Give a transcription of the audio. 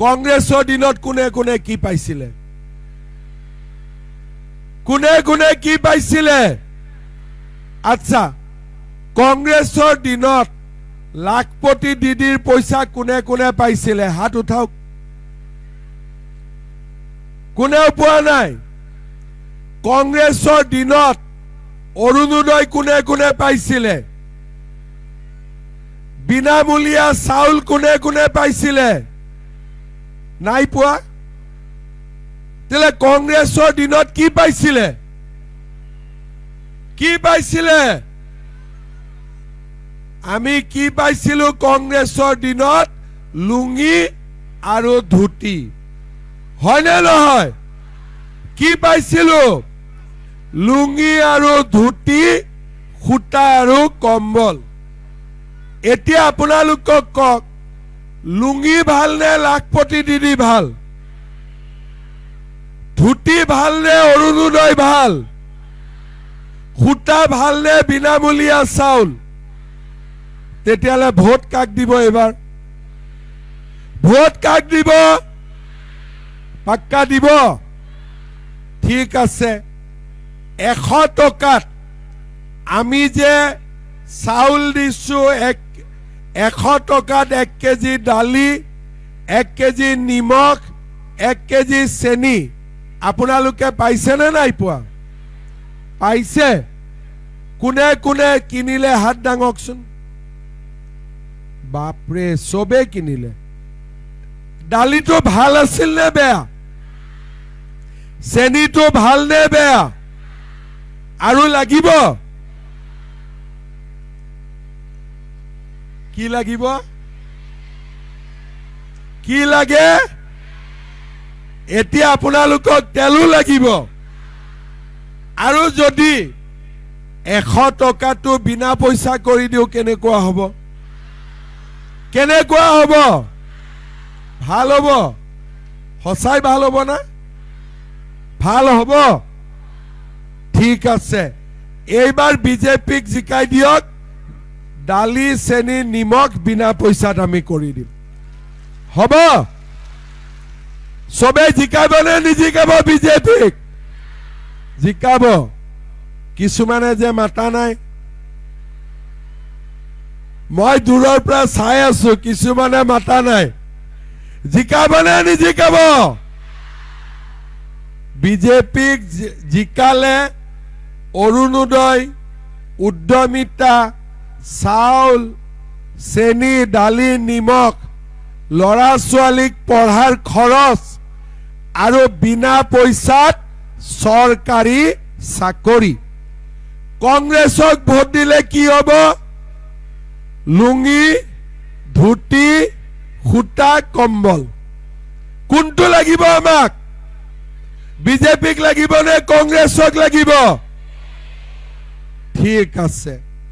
কংগ্ৰেছৰ দিনত কোনে কোনে কি পাইছিলে কোনে কোনে কি পাইছিলে আচ্ছা কংগ্ৰেছৰ দিনত লাখপতি দিদিৰ পইচা কোনে কোনে পাইছিলে হাত উঠাওক কোনেও পোৱা নাই কংগ্ৰেছৰ দিনত অৰুণোদয় কোনে কোনে পাইছিলে বিনামূলীয়া চাউল কোনে কোনে পাইছিলে নাই পোৱা তেলে কংগ্ৰেছৰ দিনত কি পাইছিলে আমি কি পাইছিলো কংগ্ৰেছৰ দিনত লুঙ্গি আৰু ধুতি হয় না নহয় কি পাইছিলো লুঙ্গি আৰু ধুতি খুটা আৰু কম্বল এতিয়া আপোনালোকক কক লুঙ্গি ভাল নে লাখপতি দিদি ভাল ধুতি ভাল নে অৰুণোদয় ভাল খুটা ভাল নে বিনামূলীয়া চাউল তেতিয়ালে ভোট কাক দিব এবাৰ ভোট কাক দিব পাক্কা দিব ঠিক আছে 100 টকাত আমি যে চাউল দিছো 100 টকাত 1 কেজি দালি 1 কেজি নিমখ 1 কেজি চেনি আপোনালোকে পাইছে নে নাই পোৱা পাইছে কোনে কোনে কিনিলে হাত ডাঙকচোন বাপৰে সবে কিনিলে দালিটো ভাল আছিল নে বেয়া চেনিটো ভাল নে বেয়া আৰু লাগিব কি লাগিব কি লাগে এতিয়া আপোনালোকক তেলো লাগিব আৰু যদি 100 টকাটো বিনা পইচা কৰি দিও কেনেকুৱা হ'ব ভাল হ'ব সঁচাই ভাল হ'ব না ভাল হ'ব ঠিক আছে এইবাৰ বিজেপিক জিকাই দিয়ক দালি চেনি নিমখ বিনা পইচাত আমি কৰি দিম হ'ব সবে জিকাব নে নিজিকাব বিজেপিক জিকাব কিছুমানে যে মাতা নাই মই দূৰৰ পৰা চাই আছো কিছুমানে মাতা নাই জিকাব নে নিজিকাব বিজেপিক জিকালে অৰুণোদয় উদ্যমিতা চাউল চেনি দালি নিমখ লৰা ছোৱালীক পঢ়াৰ খৰচ আৰু বিনা পইচাত চৰকাৰী চাকৰি কংগ্ৰেছক ভোট দিলে কি হ'ব লুঙ্গি ধুতি খুটা কম্বল কোনটো লাগিব আমাক বিজেপিক লাগিব নে কংগ্ৰেছক লাগিব ঠিক আছে